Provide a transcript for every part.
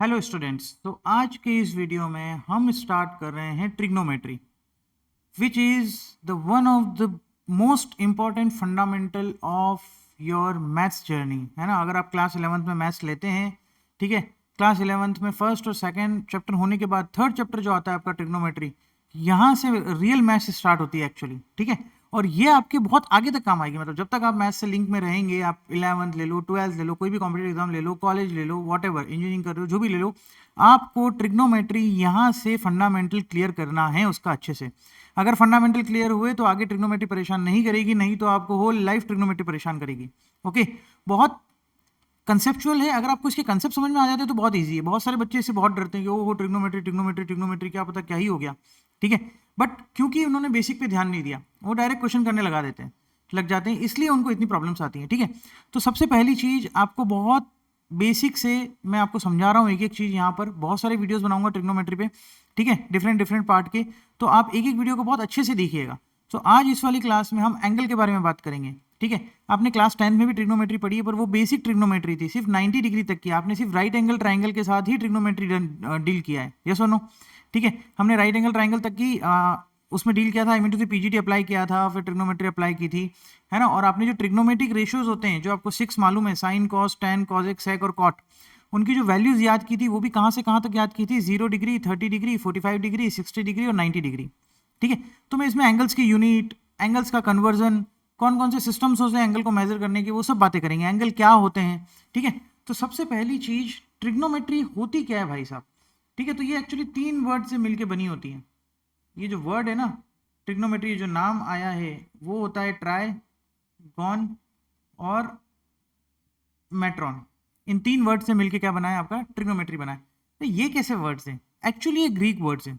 Hello students. तो आज के इस वीडियो में हम स्टार्ट कर रहे हैं trigonometry, which is the one of the most important fundamental of your maths journey, है ना। अगर आप क्लास 11th में मैथ्स लेते हैं, ठीक है, क्लास 11th में फर्स्ट और सेकंड चैप्टर होने के बाद थर्ड चैप्टर जो आता है आपका ट्रिग्नोमेट्री, यहाँ से रियल मैथ्स स्टार्ट होती है एक्चुअली, ठीक है। और ये आपके बहुत आगे तक काम आएगी, मतलब जब तक आप मैथ्स से लिंक में रहेंगे, आप 11th ले लो, 12th ले लो, कोई भी कॉम्पिटेटिव एग्जाम ले लो, कॉलेज ले लो, वॉट एवर इंजीनियरिंग कर रहे हो, जो भी ले लो, आपको ट्रिग्नोमेट्री यहाँ से फंडामेंटल क्लियर करना है उसका अच्छे से। अगर फंडामेंटल क्लियर हुए तो आगे ट्रिग्नोमेट्री परेशान नहीं करेगी, नहीं तो आपको होल लाइफ ट्रिग्नोमेट्री परेशान करेगी। ओके, बहुत कंसेप्चुअल है। अगर आपको इसके कंसेप्ट समझ में आ जाते हैं तो बहुत ईजी है। बहुत सारे बच्चे इससे बहुत डरते हैं कि वो ट्रिग्नोमेट्री ट्रिग्नोमेट्री ट्रिग्नोमेट्री क्या पता क्या ही हो गया, ठीक है। बट क्योंकि उन्होंने बेसिक पे ध्यान नहीं दिया, वो डायरेक्ट क्वेश्चन करने लगा देते हैं, लग जाते हैं, इसलिए उनको इतनी प्रॉब्लम्स आती हैं, ठीक है। तो सबसे पहली चीज़ आपको बहुत बेसिक से मैं आपको समझा रहा हूँ, एक एक चीज़। यहाँ पर बहुत सारे वीडियोस बनाऊंगा ट्रिग्नोमेट्री पे, ठीक है, डिफरेंट डिफरेंट पार्ट के। तो आप एक एक वीडियो को बहुत अच्छे से देखिएगा। तो आज इस वाली क्लास में हम एंगल के बारे में बात करेंगे, ठीक है। आपने क्लास 10 में भी ट्रिग्नोमेट्री पढ़ी है, पर वो बेसिक ट्रिग्नोमेट्री थी, सिर्फ 90 डिग्री तक की। आपने सिर्फ राइट एंगल ट्राइंगल के साथ ही ट्रिग्नोमेट्री डील किया है, यस और नो, ठीक है। हमने राइट एंगल ट्राइंगल तक की उसमें डील किया था, आई मीन टू से पीजीटी अप्लाई किया था, फिर ट्रिग्नोमेट्री अप्लाई की थी, है ना। और आपने जो ट्रिग्नोमेट्रिक रेशियोज होते हैं, जो आपको 6 मालूम है, sine cos tan cosec sec और कॉट, उनकी जो वैल्यूज याद की थी वो भी कहाँ से कहाँ तक याद की थी, 0 डिग्री, 30 डिग्री, 45 डिग्री, 60 डिग्री और 90 डिग्री, ठीक है। तो मैं इसमें एंगल्स की यूनिट, एंगल्स का कन्वर्जन, कौन कौन से सिस्टम्स होते हैं एंगल को मेजर करने के, वो सब बातें करेंगे, एंगल क्या होते हैं, ठीक है। तो सबसे पहली चीज, ट्रिग्नोमेट्री होती क्या है भाई साहब, ठीक है। तो ये एक्चुअली 3 वर्ड से मिलकर बनी होती है। ये जो वर्ड है ना, ट्रिग्नोमेट्री जो नाम आया है, वो होता है ट्राई, गॉन और मेट्रॉन। इन 3 वर्ड से मिलकर क्या बना है, आपका ट्रिग्नोमेट्री बना है। तो ये कैसे वर्ड्स हैं, एक्चुअली ये ग्रीक वर्ड्स हैं,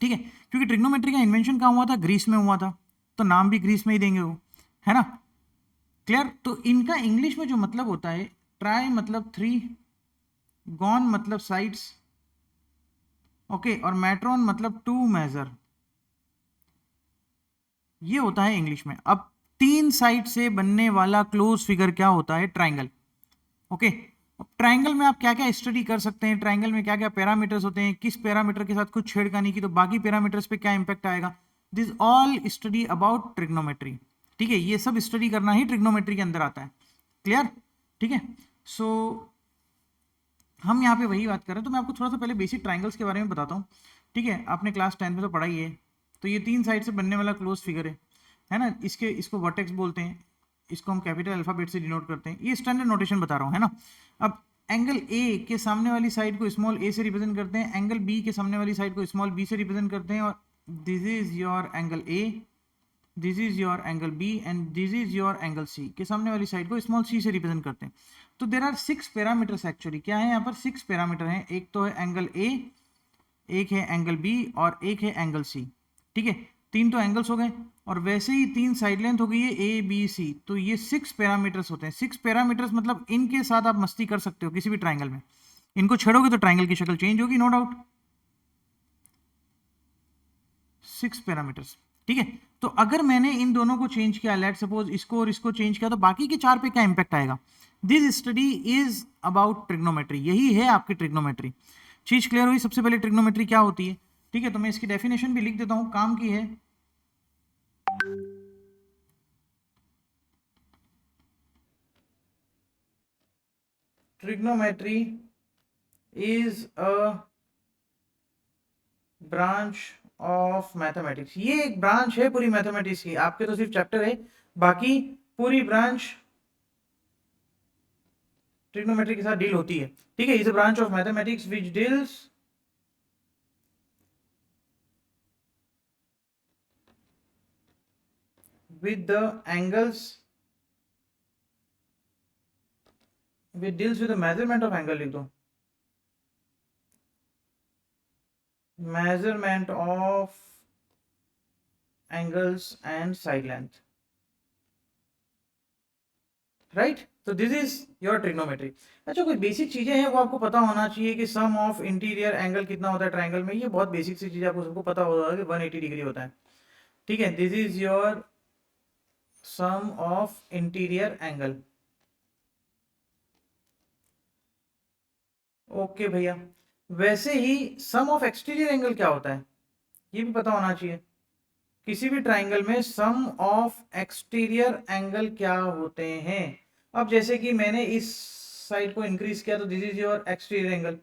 ठीक है। क्योंकि ट्रिग्नोमेट्री का इन्वेंशन कहाँ हुआ था, ग्रीस में हुआ था, तो नाम भी ग्रीस में ही देंगे वो, है ना। क्लियर। तो इनका इंग्लिश में जो मतलब होता है, ट्राई मतलब 3, गॉन मतलब साइड्स, ओके, और मैट्रॉन मतलब 2 मेजर, ये होता है इंग्लिश में। अब 3 साइड से बनने वाला क्लोज फिगर क्या होता है, ट्राइंगल, ओके। अब ट्राइंगल में आप क्या क्या स्टडी कर सकते हैं, ट्राइंगल में क्या क्या पैरामीटर्स होते हैं, किस पैरामीटर के साथ कुछ छेड़खानी की तो बाकी पैरामीटर्स पे क्या इंपैक्ट आएगा, this all study about trigonometry, ठीक है। ये सब स्टडी करना ही ट्रिग्नोमेट्री के अंदर आता है। क्लियर, ठीक है। सो हम यहाँ पे वही बात कर रहे हैं। तो मैं आपको थोड़ा सा पहले बेसिक ट्राइंगल्स के बारे में बताता हूँ, ठीक है। आपने क्लास 10 में तो पढ़ा ही है। तो ये 3 साइड से बनने वाला क्लोज फिगर है ना। इसको वर्टेक्स बोलते हैं, इसको हम कैपिटल अल्फाबेट से डिनोट करते हैं। ये स्टैंडर्ड नोटेशन बता रहा हूँ, है ना। अब एंगल ए के सामने वाली साइड को स्मॉल ए से रिप्रेजेंट करते हैं, एंगल बी के सामने वाली साइड को स्मॉल बी से रिप्रेजेंट करते हैं, और this is your angle A, this is your angle B and this is your angle C के सामने वाली साइड को स्मॉल सी से रिप्रेजेंट करते हैं। तो देर आर 6 पैरामीटर्स एक्चुअली। क्या है यहाँ पर, 6 पैरामीटर हैं। एक तो है एंगल ए, एक है एंगल बी और एक है एंगल सी, ठीक है। 3 तो एंगल्स हो गए, और वैसे ही 3 साइड लेंथ हो गई है ए बी सी। तो ये 6 पैरामीटर्स होते हैं। 6 पैरामीटर्स मतलब इनके साथ आप मस्ती कर सकते हो किसी भी ट्राइंगल में। इनको छेड़ोगे तो ट्राइंगल की शक्ल चेंज होगी, नो डाउट। 6 पैरामीटर्स, ठीक है। तो अगर मैंने इन दोनों को चेंज किया, लेट सपोज इसको और इसको चेंज किया, तो बाकी के 4 पे क्या इंपैक्ट आएगा। This study is about trigonometry, यही है आपकी ट्रिग्नोमेट्री। चीज क्लियर हुई। सबसे पहले ट्रिग्नोमेट्री क्या होती है, ठीक है। तो मैं इसकी डेफिनेशन भी लिख देता हूं, काम की है। Trigonometry is a branch of mathematics. ये एक ब्रांच है पूरी मैथमेटिक्स की। आपके तो सिर्फ चैप्टर है, बाकी पूरी ब्रांच ट्रिग्नोमेट्री के साथ डील होती है, ठीक है। Is a branch of mathematics which deals with the angles, which deals with the measurement of angle, लिख दो, measurement of angles and side length, right. तो दिस इज योर ट्रिग्नोमेट्री। अच्छा, कोई बेसिक चीजें हैं वो आपको पता होना चाहिए कि सम ऑफ इंटीरियर एंगल कितना होता है ट्राइंगल में। ये बहुत बेसिक सी चीज आपको सबको पता होगा कि 180 डिग्री होता है, ठीक है। This is your sum of interior angle, okay भैया, वैसे ही सम ऑफ एक्सटीरियर एंगल क्या होता है ये भी पता होना चाहिए। किसी भी ट्राइंगल में सम ऑफ एक्सटीरियर एंगल क्या होते हैं। अब जैसे कि मैंने इस साइड को इंक्रीज किया तो this is your exterior angle,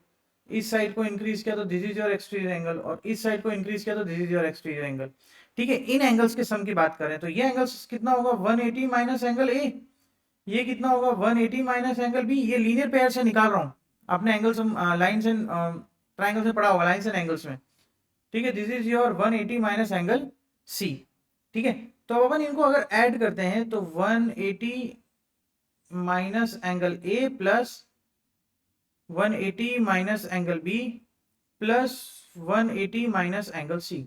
इस साइड को इंक्रीज किया तो this is your exterior angle, और इस साइड को इंक्रीज किया तो this is your exterior angle. ठीक है, इन एंगल्स के सम की बात करें तो ये एंगल्स कितना होगा 180 माइनस एंगल ए, ये कितना होगा 180 माइनस एंगल बी। ये लीनियर पेयर से निकाल रहा हूं, अपने एंगल्स लाइंस एंड ट्राइंगल से पढ़ा होगा, लाइंस एंड एंगल्स में। ठीक है, this is your 180 minus angle C. ठीक है, तो अपन इनको अगर ऐड करते हैं तो 180 minus angle A plus 180 minus angle B plus 180 minus angle C.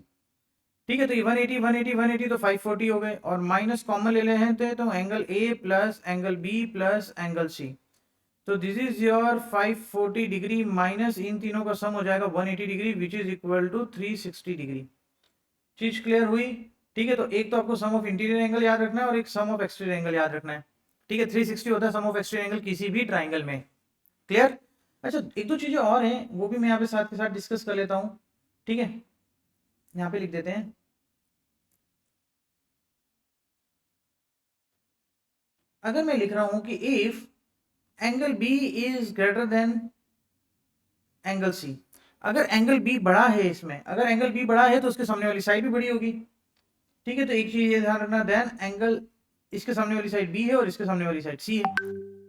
ठीक है, तो ये 180 180 180 तो 540 हो गए, और माइनस कॉमन ले लेते हैं तो angle A plus angle B plus angle C. तो this is your 540 degree minus इन तीनों का सम हो जाएगा 180 degree which is equal to 360 degree. चीज क्लियर हुई? ठीक है, तो एक तो आपको सम ऑफ इंटीरियर एंगल याद रखना है और एक सम ऑफ एक्सटीरियर एंगल याद रखना है। ठीक है, 360 होता है सम ऑफ एक्सटीरियर एंगल किसी भी ट्राइंगल में। क्लियर? अच्छा, एक दो चीजें और हैं वो भी मैं यहाँ पे साथ के साथ डिस्कस कर लेता हूँ। ठीक है, यहाँ पे लिख देते हैं, अगर मैं लिख रहा हूं कि if angle B is greater than angle C, अगर एंगल बी बड़ा है इसमें, अगर एंगल बी बड़ा है तो उसके सामने वाली साइड भी बड़ी होगी। ठीक है, तो एक चीज ये ध्यान रखना, देन एंगल, इसके सामने वाली साइड बी है और इसके सामने वाली साइड सी है,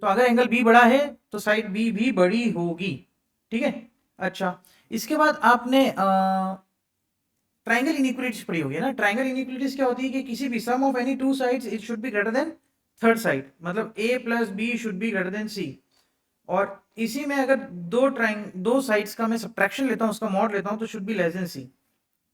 तो अगर एंगल बी बड़ा है तो साइड बी भी बड़ी होगी। ठीक है, अच्छा, इसके बाद आपने ट्राइंगल इनइक्वालिटीज पढ़ी होगी ना। ट्राइंगल इनइक्वालिटीज क्या होती है कि किसी भी sum of any two sides it should be greater than third side, मतलब A plus B should be greater than C. और इसी में अगर दो साइड्स का मैं सब्ट्रैक्शन लेता हूं, उसका मॉड लेता हूं, तो शुड बी लेस देन सी।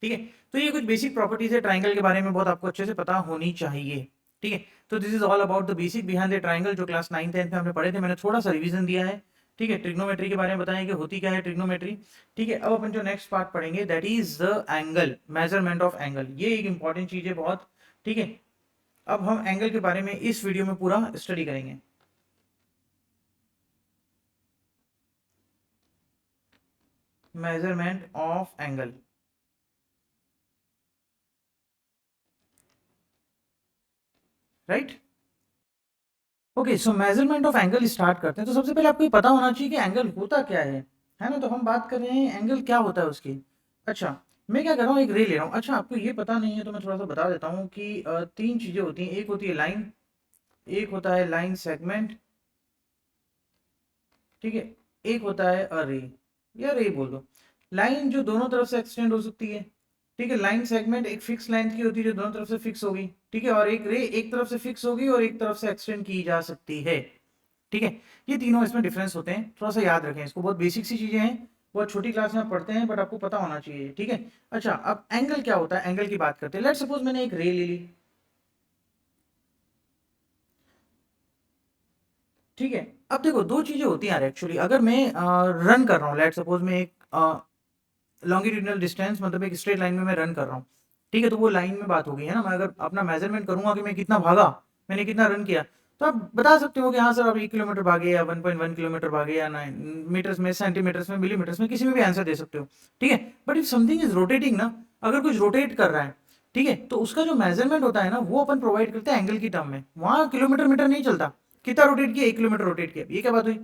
ठीक है, तो ये कुछ बेसिक प्रॉपर्टीज है ट्राइंगल के बारे में, बहुत आपको अच्छे से पता होनी चाहिए। ठीक है, तो this is all about the basic behind the triangle, जो क्लास 9th 10th में हमने पढ़े थे। मैंने थोड़ा सा रिवीजन दिया है। ठीक है, ट्रिग्नोमेट्री के बारे में बताया कि होती क्या है ट्रिग्नोमेट्री। ठीक है, अब अपन जो नेक्स्ट पार्ट पढ़ेंगे that is the angle, measurement of angle. ये एक इंपॉर्टेंट चीज है बहुत। ठीक है, अब हम एंगल के बारे में इस वीडियो में पूरा स्टडी करेंगे। Measurement of angle, right? Okay, so measurement of angle start करते हैं। तो सबसे पहले आपको ये पता होना चाहिए कि एंगल होता क्या है ना। तो हम बात कर रहे हैं एंगल क्या होता है उसकी। अच्छा, मैं क्या कर रहा हूँ, एक रे ले रहा हूँ। अच्छा, आपको ये पता नहीं है तो मैं थोड़ा सा बता देता हूँ कि तीन चीजें होती हैं। एक होती है लाइन, एक होता है लाइन सेगमेंट, ठीक है, एक होता है अरे, या रे बोल दो। लाइन जो दोनों तरफ से एक्सटेंड हो सकती है। ठीक है, लाइन सेगमेंट एक फिक्स लेंथ की होती है जो दोनों तरफ से फिक्स होगी। ठीक है, और एक रे एक तरफ से फिक्स होगी और एक तरफ से एक्सटेंड की जा सकती है। ठीक है, ये तीनों इसमें डिफरेंस होते हैं, थोड़ा सा याद रखें इसको। बहुत बेसिक सी चीजें हैं, बहुत छोटी क्लास में आप पढ़ते हैं, बट आपको पता होना चाहिए। ठीक है, अच्छा, अब एंगल क्या होता है, एंगल की बात करते हैं। लेट्स सपोज मैंने एक रे ले ली। ठीक है, अब देखो दो चीजें होती हैं यार एक्चुअली। अगर मैं रन कर रहा हूँ, लेट्स सपोज मैं एक लॉन्गिट्यूडिनल डिस्टेंस, मतलब एक स्ट्रेट लाइन में मैं रन कर रहा हूँ। ठीक है, तो वो लाइन में बात हो गई है ना। मैं अगर अपना मेजरमेंट करूंगा कि मैं कितना भागा, मैंने कितना रन किया, तो आप बता सकते हो कि हाँ सर आप 1 किलोमीटर भागे या 1.1 किलोमीटर भागे या 9 मीटर्स में, सेंटीमीटर्स में, मिलीमीटर्स में, किसी में भी आंसर दे सकते हो। ठीक है, but if something is rotating ना, अगर कुछ रोटेट कर रहा है, ठीक है, तो उसका जो मेजरमेंट होता है ना वो अपन प्रोवाइड करते हैं एंगल की टर्म में। वहां किलोमीटर मीटर नहीं चलता, कितना रोटेट किया, 1 किलोमीटर रोटेट किया, ये क्या बात हुई।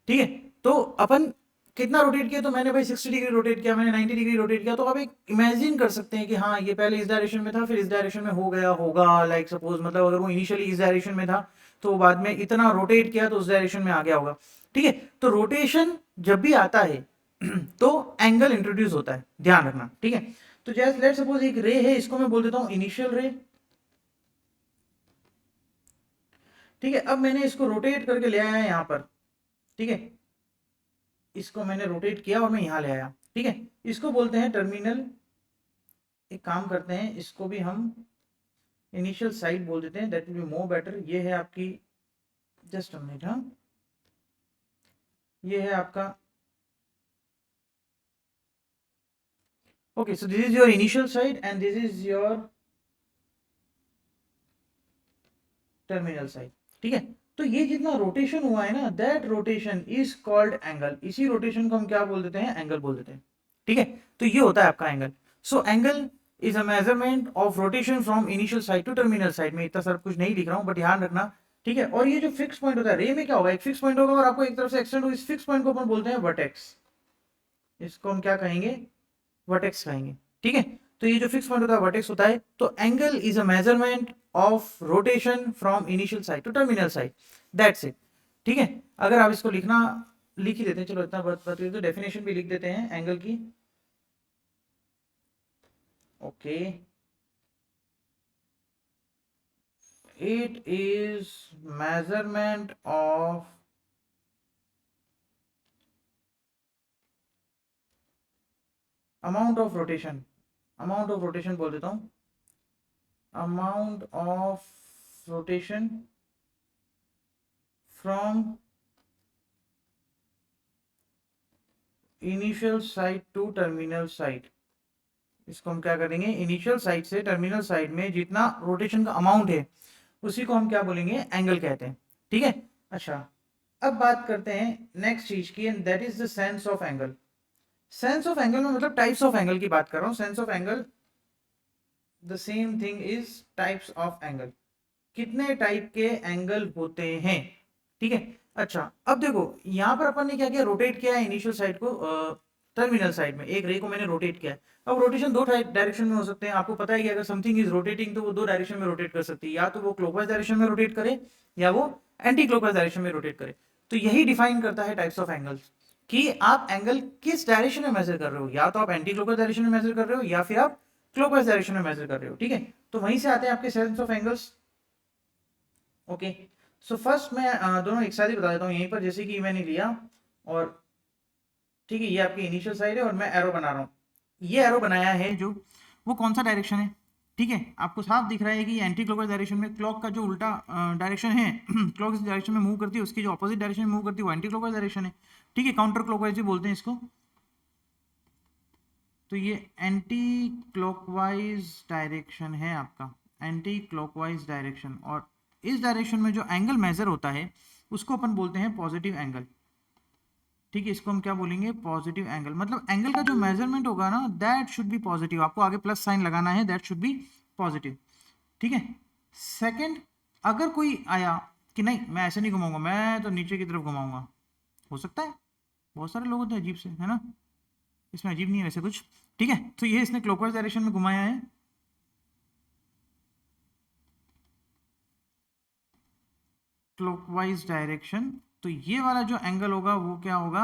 ठीक है, तो अपन कितना रोटेट किया, तो मैंने भाई 60 डिग्री रोटेट किया, मैंने 90 डिग्री रोटेट किया, तो आप एक इमेजिन कर सकते हैं कि हाँ ये पहले इस डायरेक्शन में था, फिर इस डायरेक्शन में हो गया होगा। लाइक सपोज, मतलब अगर वो इनिशियली इस डायरेक्शन में था तो बाद में इतना रोटेट किया तो उस डायरेक्शन में आ गया होगा। ठीक है, तो रोटेशन जब भी आता है तो एंगल इंट्रोड्यूस होता है, ध्यान रखना। ठीक है, तो जैसे लेट सपोज एक रे है, इसको मैं बोल देता हूँ इनिशियल रे। ठीक है, अब मैंने इसको रोटेट करके ले आया यहाँ पर। ठीक है, इसको मैंने रोटेट किया और मैं यहां ले आया। ठीक है, इसको बोलते हैं टर्मिनल। एक काम करते हैं, इसको भी हम इनिशियल साइड बोल देते हैं, that will be more better. ये है आपकी, जस्ट अ मिनट, हाँ, ये है आपका, okay, so this is your initial side and this is your terminal side. ठीक है, तो ये जितना रोटेशन हुआ है ना, that rotation is called angle. इसी रोटेशन को हम क्या बोल देते हैं, एंगल बोल देते हैं। ठीक है, तो ये होता है आपका angle. So angle is a measurement of rotation from initial side to terminal side में। इतना सब कुछ नहीं लिख रहा हूँ, बट ध्यान रखना। ठीक है, और ये जो फिक्स पॉइंट होता है, रे में क्या होगा, एक फिक्स पॉइंट होगा और आपको एक तरफ से एक्सटेंड हो, इस फिक्स पॉइंट को अपन बोलते हैं वर्टेक्स। इसको हम क्या कहेंगे, वर्टेक्स कहेंगे। ठीक है, तो ये जो फिक्स पॉइंट होता है वर्टेक्स होता है। तो angle is a measurement of rotation from initial side to terminal side, that's it. ठीक है, अगर आप इसको लिखना लिख ही देते हैं, चलो इतना बता तो डेफिनेशन भी लिख देते हैं एंगल की। Okay, it is measurement of amount of rotation, amount of rotation बोल देता हूँ, amount of rotation from initial side to terminal side। इसको हम क्या करेंगे, इनिशियल साइड से टर्मिनल साइड में जितना रोटेशन का अमाउंट है उसी को हम क्या बोलेंगे, एंगल कहते हैं। ठीक है, अच्छा अब बात करते हैं नेक्स्ट चीज की, and that is the sense of angle. Sense of angle में मतलब टाइप्स ऑफ एंगल की बात कर रहा हूँ। Sense of angle, the same thing is types of angle, कितने टाइप के एंगल होते हैं। ठीक है, अच्छा अब देखो यहाँ पर अपन ने क्या किया, रोटेट किया है इनिशियल साइड को टर्मिनल साइड में, एक रे को मैंने रोटेट किया है। अब रोटेशन दो डायरेक्शन में हो सकते हैं, आपको पता है कि अगर समथिंग इज रोटेटिंग तो वो दो डायरेक्शन में रोटेट कर सकती है, या तो वो क्लॉकवाइज डायरेक्शन में रोटेट करे या वो एंटी क्लॉकवाइज डायरेक्शन में रोटेट करे। तो यही डिफाइन करता है टाइप्स ऑफ एंगल्स, कि आप एंगल किस डायरेक्शन में मेजर कर रहे हो, या तो आप एंटी क्लॉकवाइज डायरेक्शन में मेजर कर रहे हो या फिर आप क्लॉकवाइज डायरेक्शन में मेजर कर रहे हो। ठीक है, तो वहीं से आते हैं आपके sense of angles. Okay, so first मैं दोनों एक साथ ही बता देता हूँ यहीं पर, जैसे कि मैंने लिया और ठीक है, ये आपकी इनिशियल साइड है और मैं एरो बना रहा हूँ। ये एरो बनाया है जो, वो कौन सा डायरेक्शन है, ठीक है, आपको साफ दिख रहा है कि एंटी क्लॉकवाइज डायरेक्शन में, क्लॉक का जो उल्टा डायरेक्शन है क्लॉक इस डायरेक्शन में मूव करती है, उसकी जो अपोजिट डायरेक्शन में मूव करती है वो एंटी क्लॉकवाइज डायरेक्शन है। ठीक है, काउंटर क्लॉकवाइज भी बोलते हैं इसको। तो ये एंटी क्लॉकवाइज डायरेक्शन है आपका, एंटी क्लॉकवाइज डायरेक्शन। और इस डायरेक्शन में जो एंगल मेजर होता है उसको अपन बोलते हैं पॉजिटिव एंगल। ठीक है, इसको हम क्या बोलेंगे, पॉजिटिव एंगल। मतलब एंगल का जो मेजरमेंट होगा ना, दैट शुड बी पॉजिटिव, आपको आगे प्लस साइन लगाना है, दैट शुड बी पॉजिटिव। ठीक है, सेकंड, अगर कोई आया कि नहीं मैं ऐसे नहीं घुमाऊंगा, मैं तो नीचे की तरफ घुमाऊंगा, हो सकता है, बहुत सारे लोग होते हैं अजीब से, है ना, इसमें अजीब नहीं है वैसे कुछ। ठीक है, तो ये इसने क्लॉकवाइज डायरेक्शन में घुमाया है, क्लॉकवाइज डायरेक्शन। तो ये वाला जो एंगल होगा वो क्या होगा,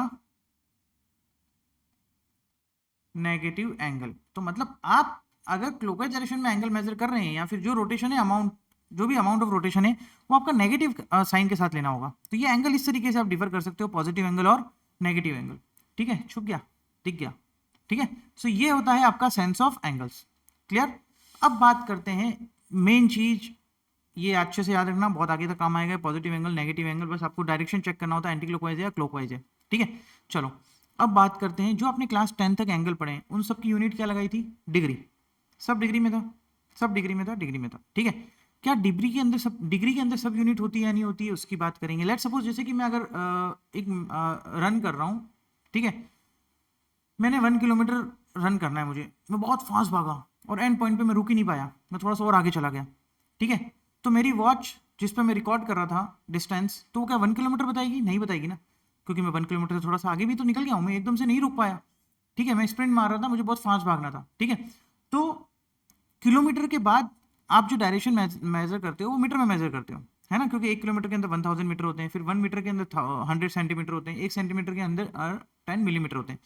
नेगेटिव एंगल। तो मतलब आप अगर क्लॉकवाइज डायरेक्शन में एंगल मेजर कर रहे हैं, या फिर जो रोटेशन है, अमाउंट, जो भी अमाउंट ऑफ रोटेशन है वो आपका नेगेटिव साइन के साथ लेना होगा। तो ये एंगल इस तरीके से आप डिफर कर सकते हो, पॉजिटिव एंगल और नेगेटिव एंगल। ठीक है, छुप गया, दिख गया। ठीक है, सो ये होता है आपका सेंस ऑफ एंगल्स। क्लियर। अब बात करते हैं मेन चीज, ये अच्छे से याद रखना, बहुत आगे तक काम आएगा। पॉजिटिव एंगल, नेगेटिव एंगल, बस आपको डायरेक्शन चेक करना होता है, एंटी क्लॉकवाइज है या क्लॉकवाइज है। ठीक है, चलो अब बात करते हैं, जो आपने क्लास 10 तक एंगल पढ़े हैं उन सब की यूनिट क्या लगाई थी, डिग्री। सब डिग्री में था, सब डिग्री में था, डिग्री में था। ठीक है, क्या डिग्री के अंदर सब, डिग्री के अंदर सब यूनिट होती है या नहीं होती है उसकी बात करेंगे। लेट सपोज जैसे कि मैं अगर एक रन कर रहा हूँ, ठीक है, मैंने 1 किलोमीटर रन करना है मुझे, मैं बहुत फास्ट भागा और एंड पॉइंट पे मैं रुक ही नहीं पाया, मैं थोड़ा सा और आगे चला गया। ठीक है, तो मेरी वॉच जिस पर मैं रिकॉर्ड कर रहा था डिस्टेंस, तो वो क्या 1 किलोमीटर बताएगी, नहीं बताएगी ना, क्योंकि मैं 1 किलोमीटर से थोड़ा सा आगे भी तो निकल गया हूँ, मैं एकदम से नहीं रुक पाया। ठीक है, मैं स्प्रिंट मार रहा था, मुझे बहुत फास्ट भागना था। ठीक है, तो किलोमीटर के बाद आप जो डायरेक्शन मेजर करते हो वो मीटर में मेजर करते हो, है ना, क्योंकि 1 किलोमीटर के अंदर 1000 मीटर होते हैं, फिर 1 मीटर के अंदर 100 सेंटीमीटर होते हैं, 1 सेंटीमीटर के अंदर 10 मिलीमीटर होते हैं।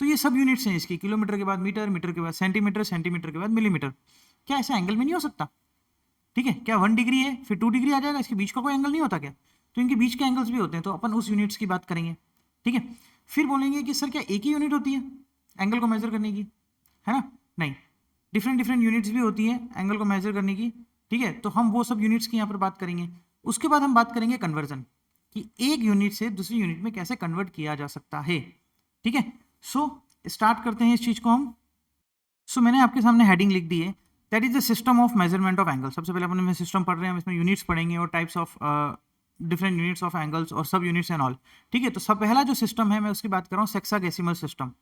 तो ये सब यूनिट्स हैं इसकी, किलोमीटर के बाद मीटर, मीटर के बाद सेंटीमीटर, सेंटीमीटर के बाद मिलीमीटर। क्या ऐसा एंगल में नहीं हो सकता। ठीक है, क्या 1 डिग्री है फिर 2 डिग्री आ जाएगा, इसके बीच का कोई एंगल नहीं होता क्या, तो इनके बीच के एंगल्स भी होते हैं, तो अपन उस यूनिट्स की बात करेंगे। ठीक है, फिर बोलेंगे कि सर क्या एक ही यूनिट होती है एंगल को मेजर करने की, है ना, नहीं, डिफरेंट डिफरेंट यूनिट्स भी होती है एंगल को मेजर करने की। ठीक है, तो हम वो सब यूनिट्स की यहाँ पर बात करेंगे। उसके बाद हम बात करेंगे कन्वर्जन, कि एक यूनिट से दूसरी यूनिट में कैसे कन्वर्ट किया जा सकता है। ठीक है, सो स्टार्ट करते हैं इस चीज को हम। सो मैंने आपके सामने हेडिंग लिख दी है, that is the system of measurement of angle. सबसे पहले अपन सिस्टम पढ़ रहे हैं, हम इसमें यूनिट्स पढ़ेंगे और types of different units of angles और सब यूनिट्स एंड ऑल। ठीक है, तो सब पहला जो सिस्टम है मैं उसकी बात कर रहा हूँ, सेक्साडेसिमल सिस्टम।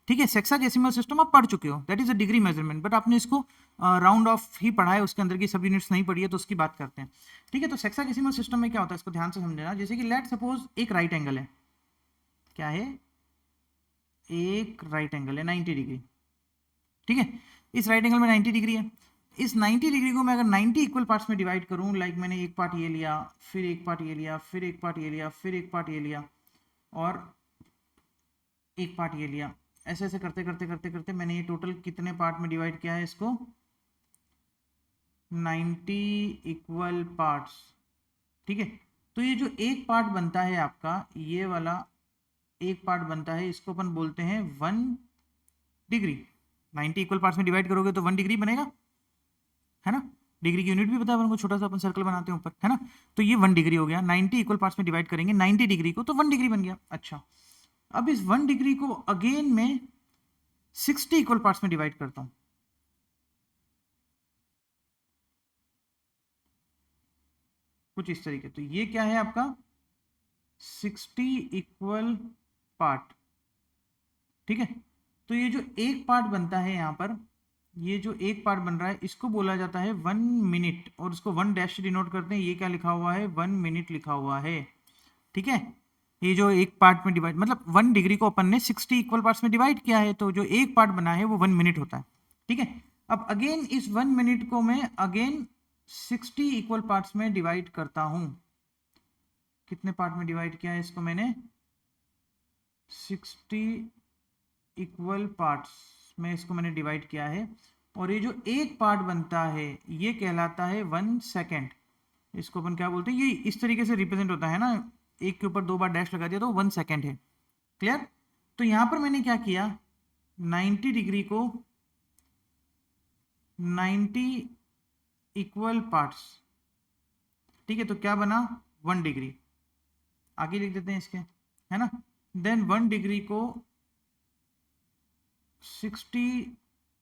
ठीक है, सेक्साडेसिमल सिस्टम आप पढ़ चुके हो, that is a degree measurement, but आपने इसको राउंड ऑफ ही पढ़ा है, उसके अंदर की सब यूनिट्स नहीं पढ़ी है, तो उसकी बात करते हैं। ठीक है, तो सेक्साडेसिमल सिस्टम में क्या होता है इसको ध्यान से समझना। जैसे कि लेट सपोज एक राइट एंगल है, क्या है, एक राइट एंगल है 90 डिग्री। ठीक है, इस राइट एंगल में 90 डिग्री है। इस 90 डिग्री को मैं अगर 90 इक्वल पार्ट्स में डिवाइड करूं, लाइक मैंने एक पार्ट ये लिया, फिर एक पार्ट ये लिया, फिर एक पार्ट ये लिया, फिर एक पार्ट ये लिया और एक पार्ट ये लिया, ऐसे ऐसे करते करते करते करते मैंने ये टोटल कितने पार्ट में डिवाइड किया है इसको, 90 इक्वल पार्ट्स। ठीक है, तो ये जो एक पार्ट बनता है आपका, ये वाला एक पार्ट बनता है, इसको अपन बोलते हैं 1 डिग्री। 90 इक्वल पार्ट्स में डिवाइड करोगे तो 1 डिग्री बनेगा, है ना। डिग्री की यूनिट भी पता है अपन को, छोटा सा अपन सर्कल बनाते हैं ऊपर, है ना। तो ये 1 डिग्री हो गया, 90 इक्वल पार्ट्स में डिवाइड करेंगे 90 डिग्री को, तो 1 डिग्री बन गया। अच्छा, अब इस 1 डिग्री को अगेन मैं 60 इक्वल पार्ट्स में डिवाइड करता हूं, कुछ इस तरीके। तो ये क्या है आपका 60 इक्वल पार्ट। ठीक है, तो ये जो एक पार्ट बनता है यहाँ पर, ये जो एक पार्ट बन रहा है इसको बोला जाता है 1 मिनट, और इसको 1 डैश से डिनोट करते हैं। ये क्या लिखा हुआ है, 1 मिनट लिखा हुआ है। ठीक है, ये जो एक पार्ट में डिवाइड, मतलब 1 डिग्री को अपन ने 60 इक्वल पार्ट्स में डिवाइड किया है, तो जो एक पार्ट बना है वो 1 मिनट होता है। ठीक है, अब अगेन इस 1 मिनट को मैं अगेन 60 इक्वल पार्ट्स में डिवाइड करता हूं। कितने पार्ट में डिवाइड किया है इसको मैंने, 60 इक्वल पार्ट्स में इसको मैंने डिवाइड किया है। और ये जो एक पार्ट बनता है ये कहलाता है 1 सेकेंड। इसको अपन क्या बोलते हैं, ये इस तरीके से रिप्रेजेंट होता है ना, एक के ऊपर 2 बार डैश लगा दिया तो 1 सेकेंड है। क्लियर। तो यहां पर मैंने क्या किया, 90 डिग्री को 90 इक्वल पार्ट्स। ठीक है, तो क्या बना 1 डिग्री, आगे लिख देते हैं इसके, है ना। देन 1 डिग्री को 60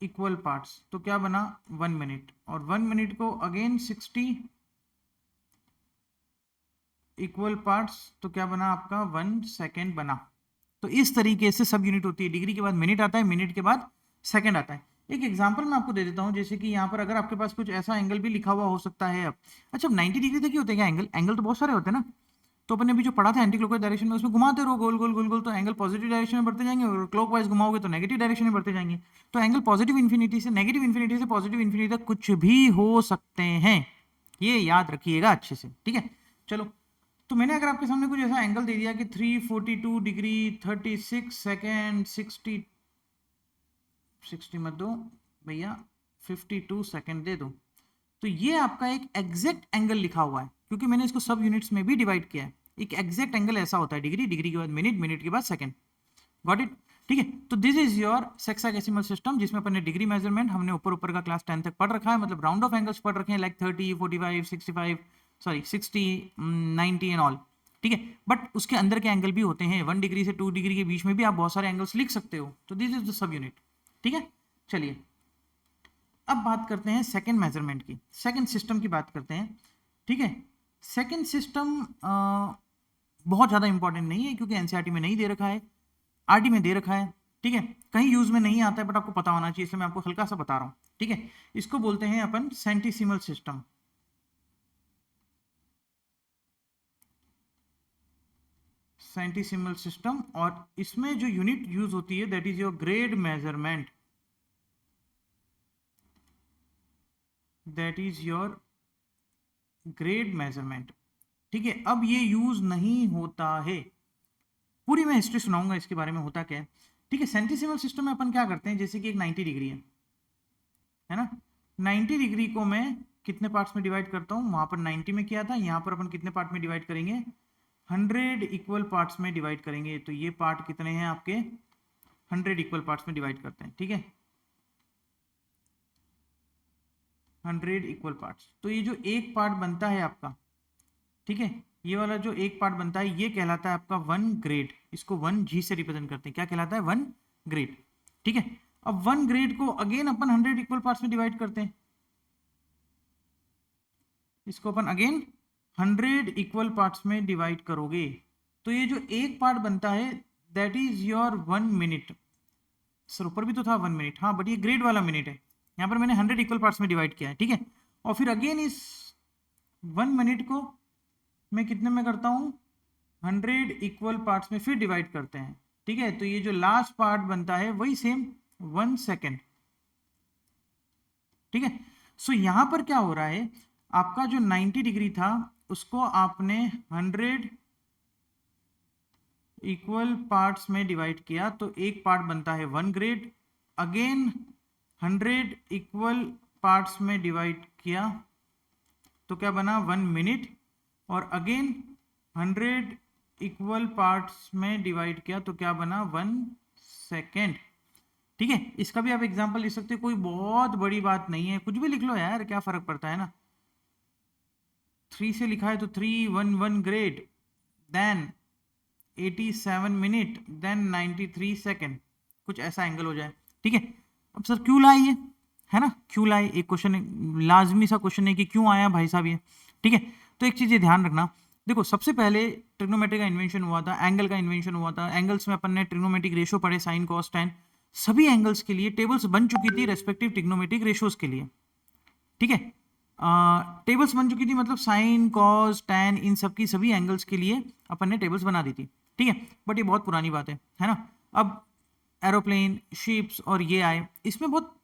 इक्वल पार्ट्स, तो क्या बना 1 मिनट, और 1 मिनट को अगेन 60 इक्वल पार्ट्स, तो क्या बना आपका 1 सेकेंड बना। तो इस तरीके से सब यूनिट होती है, डिग्री के बाद मिनट आता है, मिनट के बाद सेकंड आता है। एक एग्जांपल मैं आपको दे देता हूं, जैसे कि यहाँ पर अगर आपके पास कुछ ऐसा एंगल भी लिखा हुआ हो सकता है। अब अच्छा, 90 डिग्री तक ही होते हैं क्या एंगल, एंगल तो बहुत सारे होते हैं ना। तो अपने अभी जो पढ़ा था एंटी क्लॉकवाइज डायरेक्शन में, उसमें घुमाते रहो गोल गोल गोल गोल, तो एंगल पॉजिटिव डायरेक्शन में बढ़ते जाएंगे, और क्लॉकवाइज घुमाओगे तो नेगेटिव डायरेक्शन में बढ़ते जाएंगे। तो एंगल पॉजिटिव इन्फिनिटी से नेगेटिव इन्फिनिटी से पॉजिटिव इन्फिनिटी तक कुछ भी हो सकते हैं, ये याद रखिएगा अच्छे से। ठीक है, चलो। तो मैंने अगर आपके सामने कुछ ऐसा एंगल दे दिया कि 342 डिग्री 36 सेकेंड 60 मत दो भैया, 52 सेकेंड दे दो, तो ये आपका एक एग्जैक्ट एंगल लिखा हुआ है, क्योंकि मैंने इसको सब यूनिट्स में भी डिवाइड किया है। एक एग्जैक्ट एंगल ऐसा होता है, डिग्री, डिग्री के बाद मिनट, मिनट के बाद सेकंड। Got it. ठीक है, तो this is your sexagesimal system, जिसमें अपन ने डिग्री मेजरमेंट हमने ऊपर ऊपर का क्लास 10 तक पढ़ रखा है, मतलब राउंड ऑफ एंगल्स पढ़ रखे हैं, लाइक 30 45 65 सॉरी 60 90 एंड ऑल। ठीक है, बट उसके अंदर के एंगल भी होते हैं, 1 डिग्री से 2 डिग्री के बीच में भी आप बहुत सारे एंगल्स लिख सकते हो। तो this is the sub unit. ठीक है, चलिए अब बात करते हैं सेकंड मेजरमेंट की, सेकंड सिस्टम की बात करते हैं। ठीक है, सेकंड सिस्टम बहुत ज़्यादा इंपॉर्टेंट नहीं है, क्योंकि एनसीईआरटी में नहीं दे रखा है, आरटी में दे रखा है। ठीक है, कहीं यूज में नहीं आता है, बट आपको पता होना चाहिए, इसलिए मैं आपको हल्का सा बता रहा हूँ। ठीक है, इसको बोलते हैं अपन सेंटीसिमल सिस्टम। सेंटीसिमल सिस्टम, और इसमें जो यूनिट यूज होती है that is your grade measurement, that is your grade measurement. ठीक है, अब ये यूज नहीं होता है, पूरी मैं हिस्ट्री सुनाऊंगा इसके बारे में होता क्या है। ठीक है, सेंटीसिमल सिस्टम में अपन क्या करते हैं, जैसे कि एक 90 डिग्री है ना। 90 डिग्री को मैं कितने पार्ट्स में डिवाइड करता हूँ, वहां पर 90 में किया था, यहाँ पर अपन कितने पार्ट में डिवाइड करेंगे, 100 इक्वल पार्ट्स में डिवाइड करेंगे। तो ये पार्ट कितने हैं आपके, 100 इक्वल पार्ट्स में डिवाइड करते हैं। ठीक है, 100 इक्वल पार्ट्स। तो ये जो एक पार्ट बनता है आपका, ठीक है, ये वाला जो एक पार्ट बनता है ये कहलाता है आपका 1 ग्रेड, इसको 1 जी से रिप्रेजेंट करते हैं, क्या कहलाता है 1 ग्रेड। ठीक है, अब 1 ग्रेड को अगेन अपन 100 इक्वल पार्ट्स में डिवाइड करते हैं, इसको अपन अगेन 100 इक्वल पार्ट्स में डिवाइड करोगे तो ये जो एक पार्ट बनता है that is your 1 minute. Sir ऊपर भी तो था 1 मिनट, हाँ, बट ये ग्रेड वाला मिनट है। यहाँ पर मैंने 100 इक्वल पार्ट्स में डिवाइड किया है, ठीक है। और फिर अगेन इस 1 मिनट को मैं कितने में करता हूँ, 100 इक्वल पार्ट्स में फिर डिवाइड करते हैं, ठीक है। तो ये जो लास्ट पार्ट बनता है वही सेम 1 सेकेंड, ठीक है। सो यहां पर क्या हो रहा है, आपका जो 90 डिग्री था उसको आपने 100 इक्वल पार्ट्स में डिवाइड किया तो एक पार्ट बनता है 1 ग्रेड। अगेन 100 इक्वल पार्ट्स में डिवाइड किया तो क्या बना, 1 मिनट। और अगेन 100 इक्वल पार्ट्स में डिवाइड किया तो क्या बना, 1 सेकेंड, ठीक है। इसका भी आप एग्जांपल लिख सकते हो, कोई बहुत बड़ी बात नहीं है, कुछ भी लिख लो यार, क्या फर्क पड़ता है ना। 3 से लिखा है तो 311 grade, then 87 minute, then 93 second, कुछ ऐसा एंगल हो जाए, ठीक है। अब सर क्यों लाए ये, है ना, क्यों लाए, एक क्वेश्चन, लाजमी सा क्वेश्चन है कि क्यों आया भाई साहब ये, ठीक है। तो एक चीज ये ध्यान रखना, देखो सबसे पहले ट्रिग्नोमेट्री का इन्वेंशन हुआ था, एंगल का इन्वेंशन हुआ था। एंगल्स में अपन ने ट्रिग्नोमेट्रिक रेशियो पढ़े, साइन कॉस टैन, सभी एंगल्स के लिए टेबल्स बन चुकी थी रेस्पेक्टिव ट्रिग्नोमेट्रिक रेशियोज के लिए, ठीक है। टेबल्स बन चुकी थी, मतलब साइन कॉस टैन इन सब की सभी एंगल्स के लिए अपन ने टेबल्स बना दी थी, ठीक है। बट ये बहुत पुरानी बात है ना। अब एरोप्लेन, शिप्स और ये आए, इसमें बहुत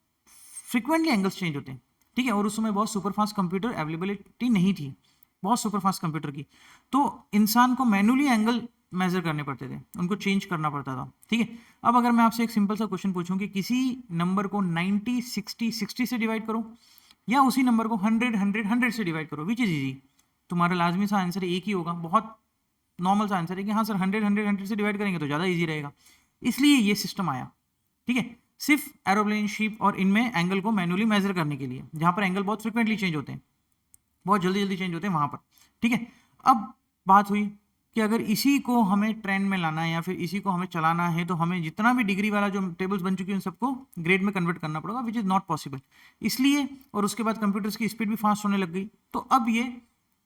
फ्रिक्वेंटली एंगल्स चेंज होते हैं, ठीक है। और उस समय बहुत सुपरफास्ट कंप्यूटर अवेलेबिलिटी नहीं थी, बहुत सुपरफास्ट कंप्यूटर की, तो इंसान को मैनुअली एंगल मेजर करने पड़ते थे, उनको चेंज करना पड़ता था, ठीक है। अब अगर मैं आपसे एक सिंपल सा क्वेश्चन पूछूं कि किसी नंबर को 90 60 60 से डिवाइड करो या उसी नंबर को 100 100 100 से डिवाइड करो, विच इज इजी, तुम्हारा लाजमी सा आंसर एक ही होगा, बहुत नॉर्मल सा आंसर है कि हाँ सर 100 100 100 से डिवाइड करेंगे तो ज़्यादा इजी रहेगा, इसलिए ये सिस्टम आया, ठीक है। सिर्फ एरोप्लेन, शिप और इनमें एंगल को मैनुअली मेजर करने के लिए, जहां पर एंगल बहुत फ्रिक्वेंटली चेंज होते हैं, बहुत जल्दी जल्दी चेंज होते हैं वहां पर, ठीक है। अब बात हुई कि अगर इसी को हमें ट्रेंड में लाना है या फिर इसी को हमें चलाना है तो हमें जितना भी डिग्री वाला जो टेबल्स बन चुकी है उन सबको ग्रेड में कन्वर्ट करना पड़ेगा, विच इज़ नॉट पॉसिबल, इसलिए। और उसके बाद कंप्यूटर्स की स्पीड भी फास्ट होने लग गई, तो अब ये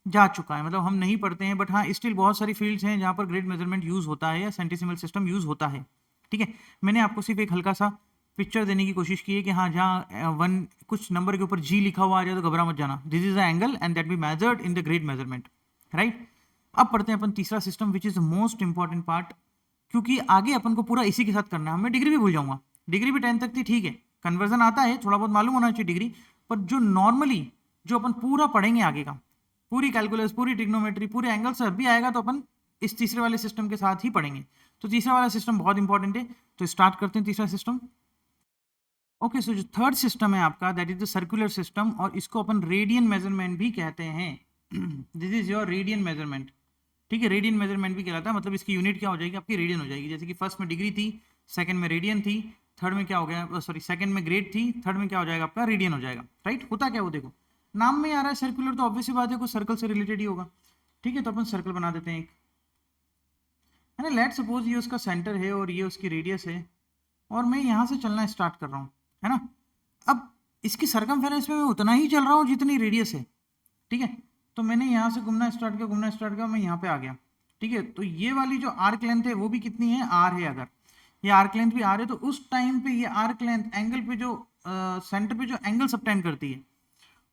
जा चुका है, मतलब हम नहीं पढ़ते हैं, बट हाँ स्टिल बहुत सारी फील्ड्स हैं जहाँ पर ग्रेड मेजरमेंट यूज़ होता है या सेंटिसिमल सिस्टम यूज़ होता है, ठीक है। मैंने आपको सिर्फ एक हल्का सा पिक्चर देने की कोशिश की है कि हाँ जहाँ वन कुछ नंबर के ऊपर जी लिखा हुआ आ जाए तो घबरा मत जाना, this is the angle and that be measured in the grade measurement, right. अब पढ़ते हैं अपन तीसरा system which is the most important part, क्योंकि आगे अपन को पूरा इसी के साथ करना है। मैं डिग्री भी भूल जाऊंगा, डिग्री भी 10 तक थी, ठीक है, कन्वर्जन आता है, थोड़ा बहुत मालूम होना चाहिए डिग्री, पर जो नॉर्मली जो अपन पूरा पढ़ेंगे आगे का, पूरी कैलकुलस, पूरी ट्रिग्नोमेट्री, पूरे एंगल सब भी आएगा, तो अपन इस तीसरे वाले सिस्टम के साथ ही पढ़ेंगे। तो तीसरा वाला सिस्टम बहुत इंपॉर्टेंट है, तो स्टार्ट करते हैं तीसरा सिस्टम। ओके, सो जो थर्ड सिस्टम है आपका that is the circular system, और इसको अपन रेडियन मेजरमेंट भी कहते हैं। This is your radian measurement, ठीक है। रेडियन मेजरमेंट भी कहलाता है, मतलब इसकी यूनिट क्या हो जाएगी, आपकी रेडियन हो जाएगी। जैसे कि फर्स्ट में डिग्री थी, सेकंड में रेडियन थी, थर्ड में क्या हो गया, सॉरी सेकंड में ग्रेड थी, थर्ड में क्या हो जाएगा आपका, रेडियन हो जाएगा, राइट। होता क्या, वो देखो नाम में आ रहा है सर्कुलर, तो ऑब्वियस बात है कुछ सर्कल से रिलेटेड ही होगा, ठीक है। तो अपन सर्कल बना देते हैं एक, है ना। लेट सपोज ये उसका सेंटर है और ये उसकी रेडियस है, और मैं यहाँ से चलना स्टार्ट कर रहा हूँ, है ना। अब इसकी सरकमफेरेंस में मैं उतना ही चल रहा हूँ जितनी रेडियस है, ठीक है। तो मैंने यहाँ से घूमना स्टार्ट किया, मैं यहाँ पे आ गया, ठीक है। तो ये वाली जो आर्क लेंथ है वो भी कितनी है, आर है। अगर ये आर्क लेंथ भी आर है तो उस टाइम पे ये आर्क लेंथ एंगल पे जो सेंटर पे जो एंगल सबटेंड करती है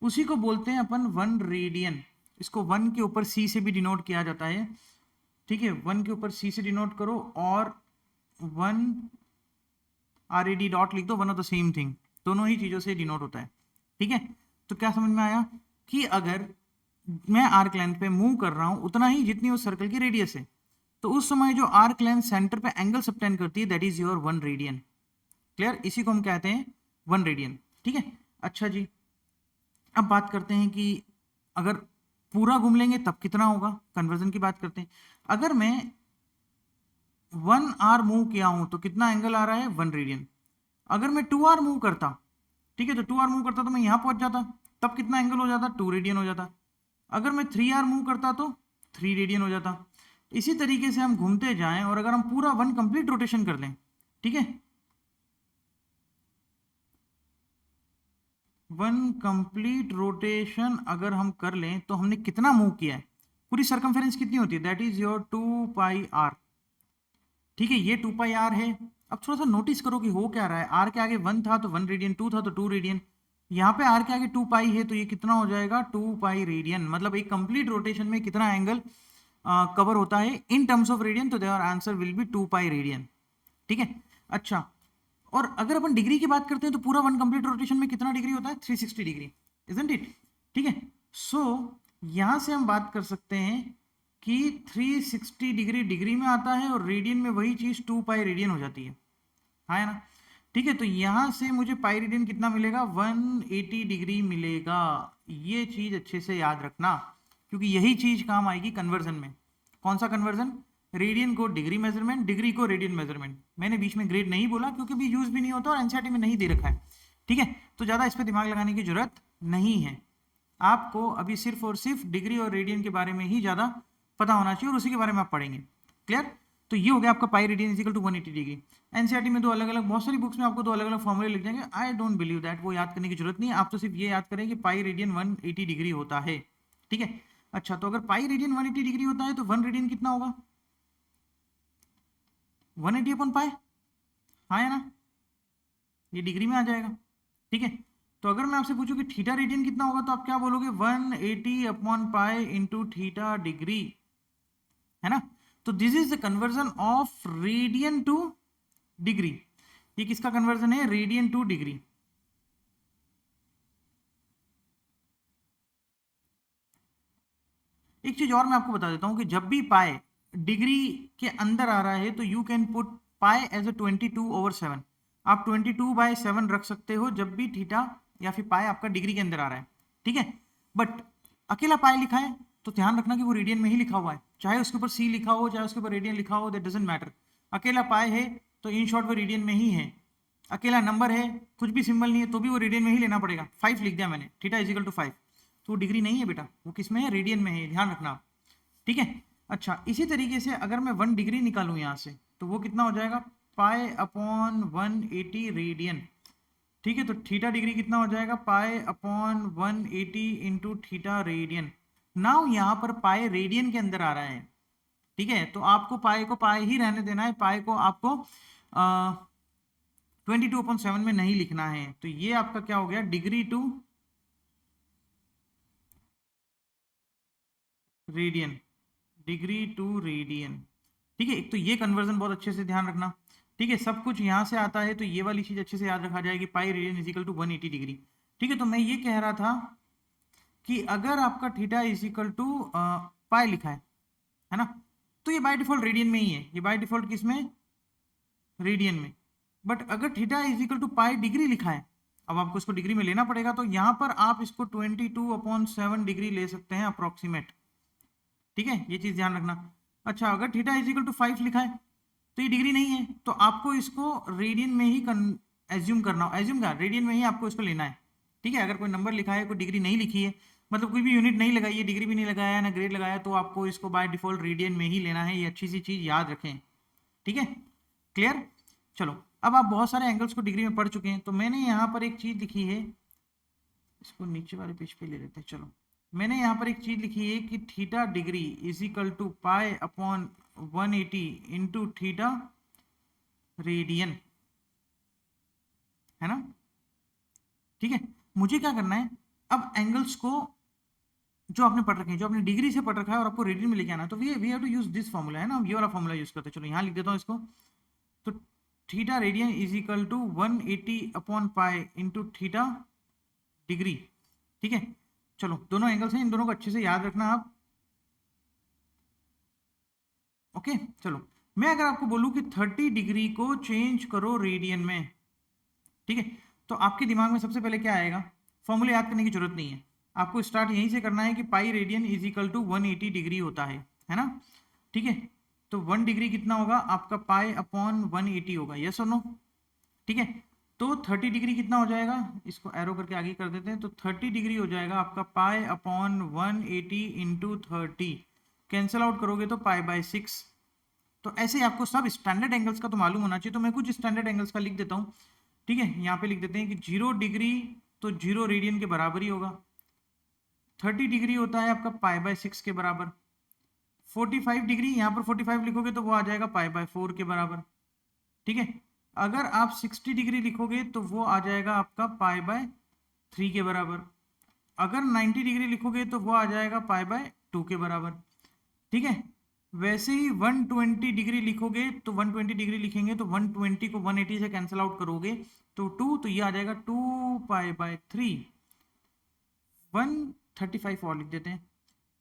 उसी को बोलते हैं अपन 1 रेडियन। इसको 1 के ऊपर सी से भी डिनोट किया जाता है, ठीक है। 1 के ऊपर सी से डिनोट करो और 1 RAD डॉट लिख दो, one of the same thing, दोनों ही चीजों से डिनोट होता है, ठीक है। तो क्या समझ में आया कि अगर मैं आर्क लेंथ पे मूव कर रहा हूं उतना ही जितनी उस सर्कल की रेडियस है, तो उस समय जो आर्क लेंथ सेंटर पे एंगल सबटेंड करती है that is your 1 radian. Clear, इसी को हम कहते हैं 1 रेडियन, ठीक है। अच्छा जी, अब बात करते हैं कि अगर पूरा घूम लेंगे तब कितना होगा, कन्वर्जन की बात करते हैं। अगर मैं 1 आर मूव किया हूं तो कितना एंगल आ रहा है, 1 रेडियन। अगर मैं 2 आर मूव करता, ठीक है, तो 2 आर मूव करता तो मैं यहां पहुंच जाता, तब कितना एंगल हो जाता, 2 रेडियन हो जाता। अगर मैं 3 आर मूव करता तो 3 रेडियन हो जाता। इसी तरीके से हम घूमते जाएं, और अगर हम पूरा 1 कंप्लीट रोटेशन कर लें, ठीक है, 1 कंप्लीट रोटेशन अगर हम कर लें तो हमने कितना मूव किया है, पूरी सर्कमफेरेंस कितनी होती है, दैट इज योर 2πr। ठीक है, ये 2πr है। अब थोड़ा सा नोटिस करो कि हो क्या रहा है, आर के आगे 1 था तो 1 रेडियन, 2 था तो 2 रेडियन, यहाँ पे आर के आगे 2π है तो ये कितना हो जाएगा 2π रेडियन। मतलब एक कंप्लीट रोटेशन में कितना एंगल कवर होता है इन टर्म्स ऑफ रेडियन, तो their answer will be 2π radian. ठीक है, अच्छा, और अगर अपन डिग्री की बात करते हैं तो पूरा वन कंप्लीट रोटेशन में कितना डिग्री होता है, 360 डिग्री, इजंट इट। ठीक है, सो यहां से हम बात कर सकते हैं कि 360 डिग्री डिग्री में आता है और रेडियन में वही चीज 2π रेडियन हो जाती है, हाँ है ना। ठीक है, तो यहां से मुझे पाई रेडियन कितना मिलेगा, 180 डिग्री मिलेगा। ये चीज अच्छे से याद रखना, क्योंकि यही चीज काम आएगी कन्वर्जन में। कौन सा कन्वर्जन, रेडियन को डिग्री मेजरमेंट, डिग्री को रेडियन मेजरमेंट। मैंने बीच में ग्रेड नहीं बोला क्योंकि भी यूज भी नहीं होता और एनसीईआरटी में नहीं दे रखा है। ठीक है, तो ज्यादा इस पर दिमाग लगाने की जरूरत नहीं है, आपको अभी सिर्फ और सिर्फ डिग्री और रेडियन के बारे में ही ज्यादा पता होना चाहिए और उसी के बारे में आप पढ़ेंगे। क्लियर, तो ये हो गया आपका pi radian is equal to 180 degree. NCERT में दो अलग अलग, बहुत सारी बुक्स में आपको दो अलग अलग फॉर्मूले लिख जाएंगे, आई डोंट बिलीव दैट, वो याद करने की जरूरत नहीं है। आप तो सिर्फ ये याद करें कि पाई रेडियन 180 डिग्री होता है। ठीक है, अच्छा, तो अगर पाई रेडियन 180 डिग्री होता है तो 1 रेडियन कितना होगा, 180 अपॉन पाई, हाँ है ना, ये डिग्री में आ जाएगा। ठीक है, तो अगर मैं आपसे पूछूं कि थीटा रेडियन कितना होगा तो आप क्या बोलोगे, 180 upon pi into theta degree, है ना। तो this is the conversion of radian to degree. ये किसका कन्वर्जन है, रेडियन टू डिग्री। एक चीज और मैं आपको बता देता हूं कि जब भी पाई डिग्री के अंदर आ रहा है तो you can put pi as a 22/7। आप 22/7 रख सकते हो जब भी थीटा या फिर पाई आपका डिग्री के अंदर आ रहा है। ठीक है, बट अकेला पाई लिखा है तो ध्यान रखना कि वो रेडियन में ही लिखा हुआ है, चाहे उसके ऊपर सी लिखा हो चाहे उसके ऊपर रेडियन लिखा हो, दैट डजंट मैटर। अकेला पाई है तो इन शॉर्ट वो रेडियन में ही है। अकेला नंबर है, कुछ भी सिंबल नहीं है, तो भी वो रेडियन में ही लेना पड़ेगा। 5 लिख दिया मैंने, थीटा इज इक्वल टू 5, तो वो डिग्री नहीं है बेटा, वो किस में है, रेडियन में है, ध्यान रखना आप। ठीक है, अच्छा, इसी तरीके से अगर मैं 1 डिग्री निकालूं यहाँ से तो वो कितना हो जाएगा, पाई अपॉन 180 रेडियन। ठीक है, तो थीटा डिग्री कितना हो जाएगा, पाई upon 180 into theta radian. Now यहाँ पर पाई रेडियन के अंदर आ रहा है। ठीक है, तो आपको पाई को पाई ही रहने देना है, पाई को आपको 22/7 में नहीं लिखना है। तो ये आपका क्या हो गया, degree to radian, degree to radian. ठीक है, एक तो ये कन्वर्जन बहुत अच्छे से ध्यान रखना। ठीक है, सब कुछ यहां से आता है तो ये वाली चीज अच्छे से याद रखा जाएगी, pi radian is equal to 180 degree. ठीक है, तो मैं ये कह रहा था कि अगर आपका थीटा इज इक्वल टू पाई लिखा है ना, तो ये बाय डिफॉल्ट रेडियन में ही है, ये बाय डिफॉल्ट किस में, रेडियन में। बट अगर theta is equal to pi degree लिखा है, अब आपको इसको डिग्री में लेना पड़ेगा, तो यहां पर आप इसको 22/7 डिग्री ले सकते हैं अप्रोक्सीमेट। ठीक है, ये चीज ध्यान रखना। अच्छा, अगर थीटा इज इक्वल टू 5 लिखा है तो ये डिग्री नहीं है, तो आपको इसको रेडियन में ही एज्यूम करना, एज्यूम क्या, रेडियन में ही आपको इसको लेना है। ठीक है, अगर कोई नंबर लिखा है, कोई डिग्री नहीं लिखी है, मतलब कोई भी यूनिट नहीं लगाई है, डिग्री भी नहीं लगाया ना ग्रेड लगाया, तो आपको इसको बाय डिफॉल्ट रेडियन में ही लेना है। ये अच्छी सी चीज याद रखें। ठीक है, क्लियर। चलो, अब आप बहुत सारे एंगल्स को डिग्री में पढ़ चुके हैं, तो मैंने यहाँ पर एक चीज लिखी है, इसको नीचे वाले पेज पे ले लेते हैं। चलो, मैंने यहाँ पर एक चीज लिखी है कि theta degree is equal to pi upon 180 into theta radian, है ना। ठीक है, मुझे क्या करना है, अब एंगल्स को जो आपने पढ़ रखे हैं, जो आपने डिग्री से पढ़ रखा है और आपको रेडियन में लेके आना है, तो we have to use this formula, है ना, ये वाला फॉर्मूला यूज करते हैं। चलो यहाँ लिख देता हूँ इसको, तो theta radian is equal to 180 upon pi into theta degree. ठीक है, चलो, दोनों एंगल्स हैं, इन दोनों को अच्छे से याद रखना आप। ओके, चलो, मैं अगर आपको बोलूं कि 30 डिग्री को चेंज करो रेडियन में, ठीक है, तो आपके दिमाग में सबसे पहले क्या आएगा, फॉर्मूले याद करने की जरूरत नहीं है, आपको स्टार्ट यहीं से करना है कि pi radian is equal to 180 degree होता है ना। ठीक है, तो 1 डिग्री कितना होगा आपका, पाई अपॉन 180 होगा, यस और नो। ठीक है, तो 30 डिग्री कितना हो जाएगा, इसको एरो करके आगे कर देते हैं, तो 30 डिग्री हो जाएगा आपका पाई अपॉन 180 इंटू 30, कैंसिल आउट करोगे तो पाई बाय 6। तो ऐसे ही आपको सब स्टैंडर्ड एंगल्स का तो मालूम होना चाहिए, तो मैं कुछ स्टैंडर्ड एंगल्स का लिख देता हूँ। ठीक है, यहाँ पे लिख देते हैं कि 0 डिग्री तो 0 रेडियन के बराबर ही होगा, 30 डिग्री होता है आपका पाई बाय 6 के बराबर। 45 डिग्री, यहाँ पर 45 लिखोगे तो वो आ जाएगा π/4 के बराबर। ठीक है, अगर आप 60 डिग्री लिखोगे तो वो आ जाएगा आपका π/3 के बराबर। अगर 90 डिग्री लिखोगे तो वो आ जाएगा π/2 के बराबर। ठीक है, वैसे ही 120 डिग्री लिखोगे तो 120 डिग्री लिखेंगे तो 120 को 180 से कैंसिल आउट करोगे तो 2, तो ये आ जाएगा 2π/3। 135 और लिख देते हैं।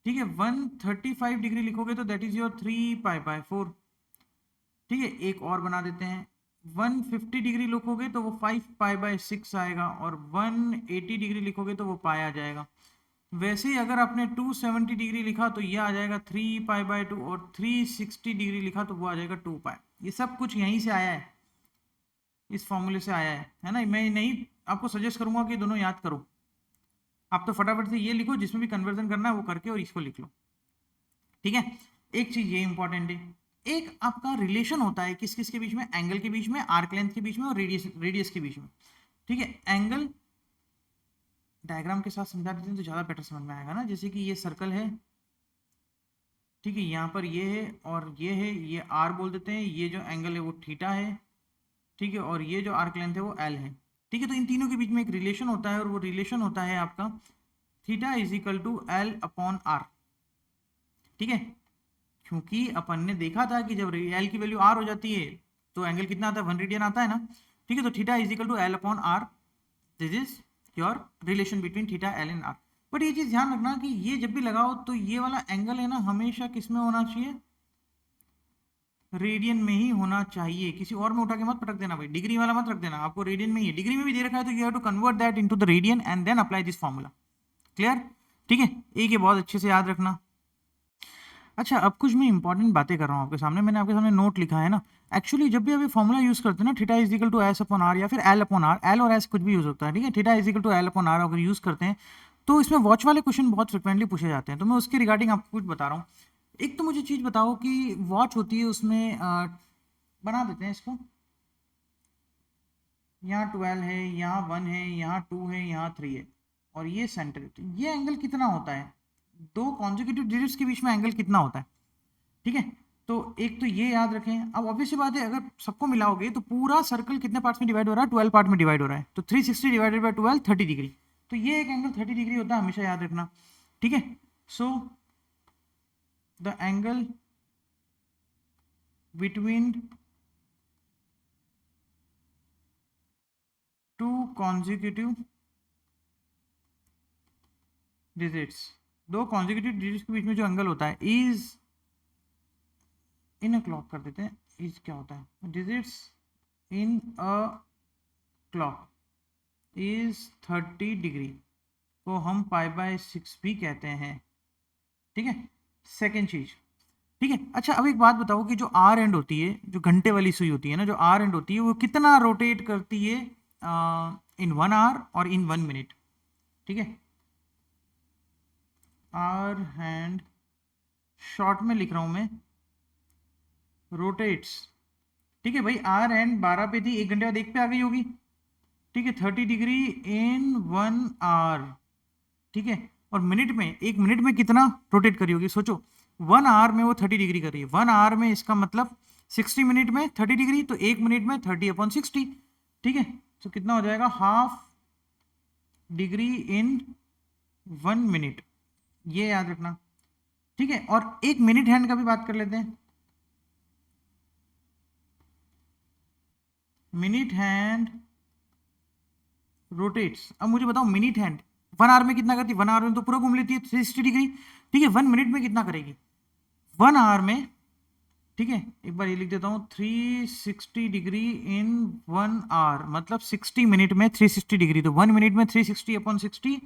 ठीक है, 135 डिग्री लिखोगे तो दैट इज योर 3π/4। ठीक है, एक और बना देते हैं। 150 डिग्री लिखोगे तो वो 5π/6 आएगा, और 180 डिग्री लिखोगे तो वो पाई आ जाएगा। वैसे ही अगर आपने 270 डिग्री लिखा तो ये आ जाएगा 3π/2, और 360 डिग्री लिखा तो वो आ जाएगा 2π। ये सब कुछ यहीं से आया है, इस फॉर्मूले से आया है ना। मैं नहीं आपको सजेस्ट करूंगा कि दोनों याद करो, आप तो फटाफट से ये लिखो, जिसमें भी कन्वर्जन करना है वो करके और इसको लिख लो। ठीक है, एक चीज ये इंपॉर्टेंट है, एक आपका रिलेशन होता है किस किस के बीच में, एंगल के बीच में, आर्क लेंथ के बीच में, और रेडियस के बीच में। ठीक है, एंगल डायग्राम के साथ समझा देते हैं तो ज़्यादा बेटर समझ में आएगा ना। जैसे कि ये सर्कल है, ठीक है, यहाँ पर ये है और ये है, ये आर बोल देते हैं, ये जो एंगल है वो थीटा है। ठीक है, और ये जो आर्क लेंथ है वो एल है। ठीक है, तो इन तीनों के बीच में एक रिलेशन होता है, और वो रिलेशन होता है आपका theta is equal to L upon R. ठीक है, क्योंकि अपन ने देखा था कि जब एल की वैल्यू आर हो जाती है तो एंगल कितना आता है, 1 रेडियन आता है ना। ठीक है, तो theta is equal to L upon R, this is your relation between theta L and R. But ये चीज ध्यान रखना कि ये जब भी लगाओ तो ये वाला एंगल है ना हमेशा किस में होना चाहिए, रेडियन में ही होना चाहिए, किसी और में उठा के मत पटक देना भाई, डिग्री वाला मत रख देना, आपको रेडियन में ही है। डिग्री में भी दे रखा है तो you have to convert that into the radian and then apply this formula. Clear? ठीक है, एक ये बहुत अच्छे से याद रखना। अच्छा, अब कुछ मैं इंपॉर्टेंट बातें कर रहा हूँ आपके सामने, मैंने आपके सामने नोट लिखा है ना। एक्चुअली जब भी आप ये फॉर्मूला यूज करते हैं ना, theta is equal to S upon R या फिर एल अपॉन आर, एल और एस कुछ भी यूज होता है। ठीक है, theta is equal to L upon R अगर यूज करते हैं तो इसमें वॉच वाले क्वेश्चन बहुत फ्रिक्वेंटली पूछे जाते हैं, तो मैं उसके रिगार्डिंग आपको कुछ बता रहा हूँ। एक तो मुझे चीज बताओ कि वॉच होती है उसमें बना देते हैं इसको, यहाँ 12 है, यहाँ 1 है, यहाँ 2 है, यहाँ 3 है, और ये सेंटर है। तो ये एंगल कितना होता है, दो कॉन्जिक्यूटिव डिजिट्स के बीच में एंगल कितना होता है। ठीक है, तो एक तो ये याद रखें। अब ऑब्वियस बात है, अगर सबको मिलाओगे तो पूरा सर्कल कितने पार्ट्स में डिवाइड हो रहा है, 12 पार्ट में डिवाइड हो रहा है, तो 360 डिवाइडेड बाय 12 30 डिग्री। तो ये एक एंगल 30 डिग्री होता है, हमेशा याद रखना। ठीक है, so the angle between two consecutive digits, दो कॉन्जिक्यूटिव डिजिट्स के बीच में जो एंगल होता है इज, इन अ क्लॉक कर देते हैं, इज क्या होता है, digits in a clock is 30 degree को हम π/6 भी कहते हैं। ठीक है, सेकेंड चीज। ठीक है, अच्छा अब एक बात बताओ कि जो आर एंड होती है, जो घंटे वाली सुई होती है ना, जो आर एंड होती है वो कितना रोटेट करती है इन 1 आवर और इन 1 मिनट। ठीक है, आर हैंड शॉर्ट में लिख रहा हूं मैं, रोटेट्स। ठीक है भाई, आर एंड 12 पे थी, 1 घंटे बाद 1 पे आ गई होगी। ठीक है, 30 डिग्री इन 1 आवर। ठीक है, और मिनट में, 1 मिनट में कितना रोटेट करी होगी सोचो। 1 आवर में वो 30 डिग्री कर रही है, 1 आवर में इसका मतलब 60 मिनट में 30 डिग्री, तो 1 मिनट में 30/60। ठीक है, तो कितना हो जाएगा, हाफ डिग्री इन 1 मिनट, ये याद रखना। ठीक है, और एक मिनट हैंड का भी बात कर लेते हैं। मिनट हैंड रोटेट्स, अब मुझे बताओ मिनट हैंड 1 आवर में कितना करती है, 1 आवर में तो पूरा घूम लेती है 360 डिग्री। ठीक है, 1 मिनट में कितना करेगी 1 आवर में। ठीक है, एक बार ये लिख देता हूँ, 360 डिग्री इन 1 आवर मतलब 60 मिनट में 360 डिग्री, तो 1 मिनट में 360/60,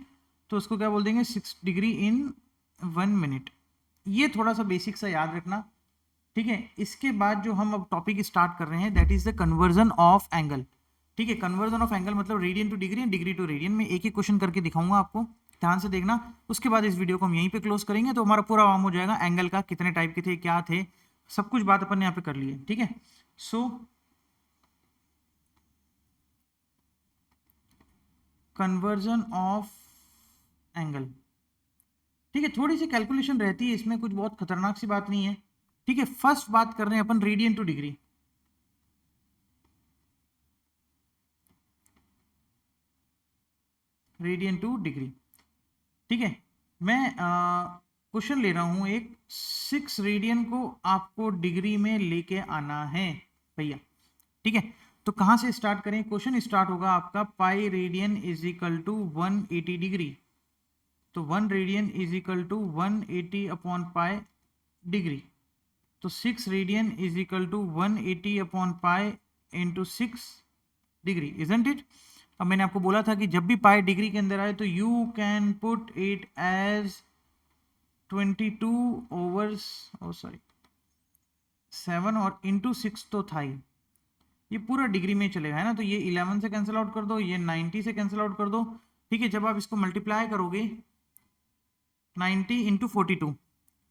तो उसको क्या बोल देंगे, 6 डिग्री इन 1 मिनट। ये थोड़ा सा बेसिक सा याद रखना। ठीक है, इसके बाद जो हम अब टॉपिक स्टार्ट कर रहे हैं that is the conversion of angle. ठीक है, कन्वर्जन ऑफ एंगल मतलब radian to degree and degree to radian में एक एक क्वेश्चन करके दिखाऊंगा आपको, ध्यान से देखना। उसके बाद इस वीडियो को हम यहीं पे क्लोज करेंगे, तो हमारा पूरा काम हो जाएगा एंगल का, कितने टाइप के थे, क्या थे, सब कुछ बात अपन ने यहाँ पे कर ली है। ठीक है, सो कन्वर्जन ऑफ एंगल, ठीक है, थोड़ी सी कैलकुलेशन रहती है इसमें, कुछ बहुत खतरनाक सी बात नहीं है। ठीक है, फर्स्ट बात कर रहे हैं अपन radian to degree. Radian to degree, ठीक है। मैं क्वेश्चन ले रहा हूं एक, 6 रेडियन को आपको डिग्री में लेके आना है भैया। ठीक है, तो कहां से स्टार्ट करें? क्वेश्चन स्टार्ट होगा आपका pi radian is equal to 180 degree. तो 1 radian is equal to 180 upon pi degree. तो 6 radian is equal to 180 upon pi into 6 degree, isn't it? अब मैंने आपको बोला था कि जब भी पाई डिग्री के अंदर आए तो you can put it as 22 over 7 और इंटू 6 तो था ही, ये पूरा डिग्री में चलेगा, है ना। तो ये 11 से कैंसिल आउट कर दो, ये 90 से कैंसिल आउट कर दो। ठीक है, जब आप इसको मल्टीप्लाई करोगे 90 इंटू 42,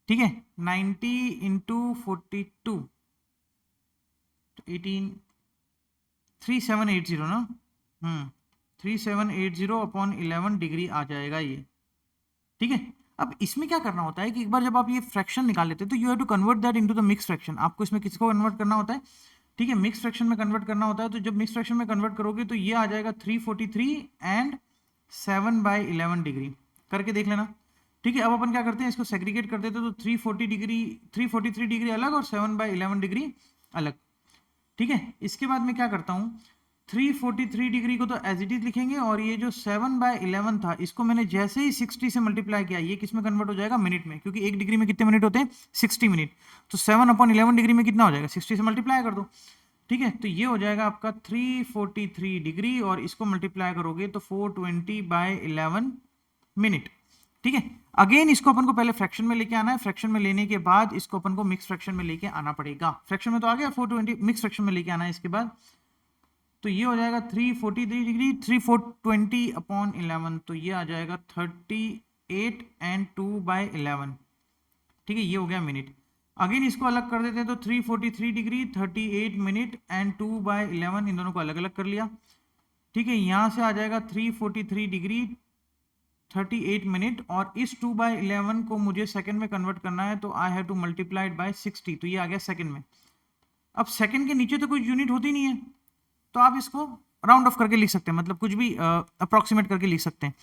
ठीक है, 90 इंटू 42 तो 18 3780 ना, 3780 अपॉन 11 डिग्री आ जाएगा ये। ठीक है, अब इसमें क्या करना होता है कि एक बार जब आप ये फ्रैक्शन निकाल लेते हैं तो you have to convert that into the mix fraction. आपको इसमें किसको कन्वर्ट करना होता है? ठीक है, मिक्स फ्रैक्शन में कन्वर्ट करना होता है। तो जब मिक्स फ्रैक्शन में कन्वर्ट करोगे तो ये आ जाएगा 343 एंड 7/11 डिग्री, करके देख लेना। ठीक है, अब अपन क्या करते हैं, इसको सेग्रीगेट कर देते हैं। तो 343 डिग्री अलग और 7/11 डिग्री अलग। ठीक है, इसके बाद मैं क्या करता हूँ, 343 डिग्री को तो एज इट इज लिखेंगे, और ये जो 7/11 था इसको मैंने जैसे ही 60 से मल्टीप्लाई किया, ये किस में कन्वर्ट हो जाएगा? मिनट में, क्योंकि एक डिग्री में कितने मिनट होते हैं? 60 मिनट। तो 7/11 डिग्री में कितना हो जाएगा? 60 से मल्टीप्लाई कर दो। ठीक है, तो ये हो जाएगा आपका 343 डिग्री, और इसको मल्टीप्लाई करोगे तो 420/11 मिनट। ठीक है, अगेन इसको अपन को पहले फ्रैक्शन में लेके आना है, फ्रैक्शन में लेने के बाद इसको अपन को मिक्स फ्रैक्शन में लेके आना पड़ेगा। फ्रैक्शन में तो आ गया 420, मिक्स फ्रैक्शन में लेके आना है इसके बाद। तो ये हो जाएगा 343 डिग्री 3420 अपॉन 11, तो ये आ जाएगा 38 एंड 2/11। ठीक है, ये हो गया मिनट। अगेन इसको अलग कर देते हैं, तो 343 डिग्री 38 मिनट एंड 2/11, इन दोनों को अलग अलग कर लिया। ठीक है, यहां से आ जाएगा 343 डिग्री 38 मिनट, और इस 2/11 को मुझे सेकंड में कन्वर्ट करना है, तो I have to multiply by 60, तो ये आ गया सेकंड में। अब सेकंड के नीचे तो कोई यूनिट होती नहीं है, तो आप इसको राउंड ऑफ करके लिख सकते हैं, मतलब कुछ भी अप्रोक्सीमेट करके लिख सकते हैं।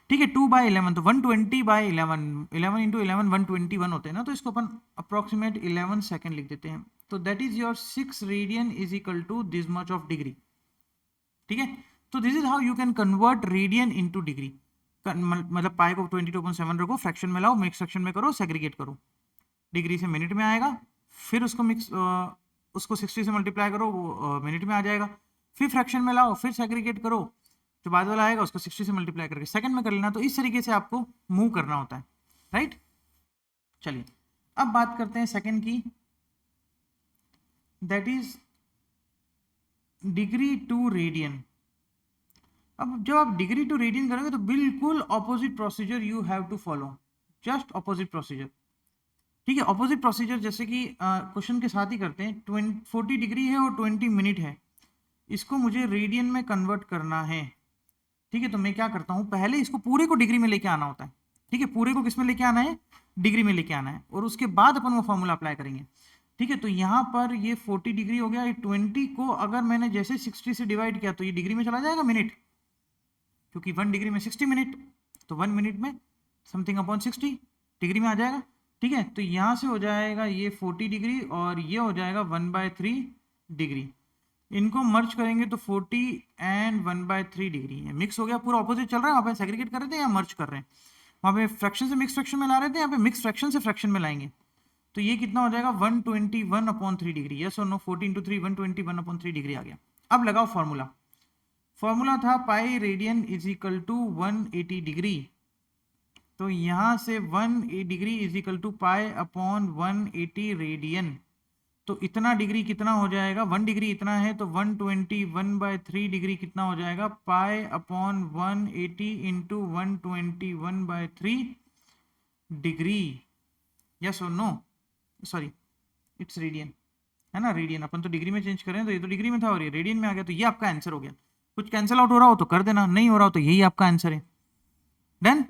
ठीक है, 2/11 तो 120/11, 11 इंटू 11 121 होते हैं ना, तो इसको अपन अप्रोक्सीमेट 11 सेकेंड लिख देते हैं। तो that is your 6 radian is equal to this much of degree. ठीक है, तो this is how you can convert radian into degree. मतलब पाई को 22/7 रखो, फ्रैक्शन में लाओ, मिक्स फ्रैक्शन में करो, सेग्रीगेट करो, डिग्री से मिनट में आएगा, फिर उसको 60 से मल्टीप्लाई करो, वो मिनट में आ जाएगा, फिर फ्रैक्शन में लाओ, फिर सेग्रीगेट करो, जो बाद वाला आएगा उसको 60 से मल्टीप्लाई करके सेकंड में कर लेना। तो इस तरीके से आपको मूव करना होता है, राइट। चलिए, अब बात करते हैं सेकंड की, that is degree to radian. अब जब आप डिग्री टू रेडियन करोगे तो बिल्कुल opposite procedure you have to follow, just opposite procedure. ठीक है, ऑपोजिट प्रोसीजर जैसे कि क्वेश्चन के साथ ही करते हैं। 40 डिग्री है और 20 मिनट है, इसको मुझे रेडियन में कन्वर्ट करना है। ठीक है, तो मैं क्या करता हूँ, पहले इसको पूरे को डिग्री में लेके आना होता है। ठीक है, पूरे को किस में लेके आना है? डिग्री में लेके आना है, और उसके बाद अपन वो फॉर्मूला अप्लाई करेंगे। ठीक है, तो यहाँ पर ये 40 डिग्री हो गया, 20 को अगर मैंने जैसे 60 से डिवाइड किया तो ये डिग्री में चला जाएगा मिनट, क्योंकि 1 डिग्री में 60 मिनट, तो 1 मिनट में समथिंग अपॉन 60 डिग्री में आ जाएगा। ठीक है, तो यहाँ से हो जाएगा ये 40 डिग्री, और ये हो जाएगा 1/3 डिग्री। इनको मर्ज करेंगे तो 40 एंड 1/3 डिग्री है, मिक्स हो गया, पूरा ऑपोजिट चल रहा है। वहाँ पे सेग्रीगेट कर रहे थे या मर्ज कर रहे हैं, वहाँ पे फ्रैक्शन से मिक्स फ्रैक्शन में ला रहे थे, यहाँ पे मिक्स फ्रैक्शन से फ्रैक्शन में लाएंगे। तो ये कितना हो जाएगा? 121/3 डिग्री। यस और नो? 40 × 3 121/3 डिग्री आ गया। अब लगाओ फॉर्मूला। फॉर्मूला था pi radian is equal to 180 degree, तो यहां से 1 degree is equal to pi upon 180 radian. तो इतना डिग्री कितना हो जाएगा? 1 डिग्री इतना है, तो 121/3 डिग्री कितना हो जाएगा? पाई अपॉन 180 इंटू 121/3 डिग्री। यस और नो? सॉरी, इट्स रेडियन, है ना, रेडियन। अपन तो डिग्री में चेंज करें, तो ये तो डिग्री में था और ये रेडियन में आ गया, तो ये आपका आंसर हो गया। कुछ कैंसिल आउट हो रहा हो तो कर देना, नहीं हो रहा हो तो यही आपका आंसर है। देन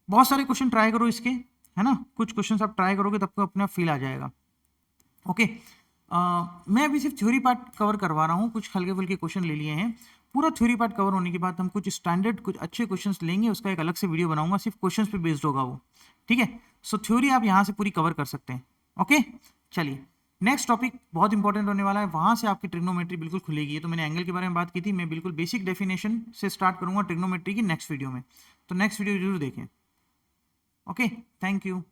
बहुत सारे क्वेश्चन ट्राई करो इसके, है ना। कुछ क्वेश्चन आप ट्राई करोगे तो आपको अपने आप फील आ जाएगा। ओके, मैं अभी सिर्फ थ्योरी पार्ट कवर करवा रहा हूँ, कुछ हल्के फुल्के क्वेश्चन ले लिए हैं। पूरा थ्योरी पार्ट कवर होने के बाद हम कुछ स्टैंडर्ड कुछ अच्छे क्वेश्चंस लेंगे, उसका एक अलग से वीडियो बनाऊंगा, सिर्फ क्वेश्चंस पे बेस्ड होगा वो, ठीक है। सो थ्योरी आप यहाँ से पूरी कवर कर सकते हैं। ओके, चलिए नेक्स्ट टॉपिक बहुत इंपॉर्टेंट होने वाला है, वहाँ से आपकी ट्रिग्नोमेट्री बिल्कुल खुलेगी। ये तो मैंने एंगल के बारे में बात की थी, मैं बिल्कुल बेसिक डेफिनेशन से स्टार्ट करूँगा ट्रिग्नोमेट्री की नेक्स्ट वीडियो में, तो नेक्स्ट वीडियो जरूर देखें। Okay, thank you.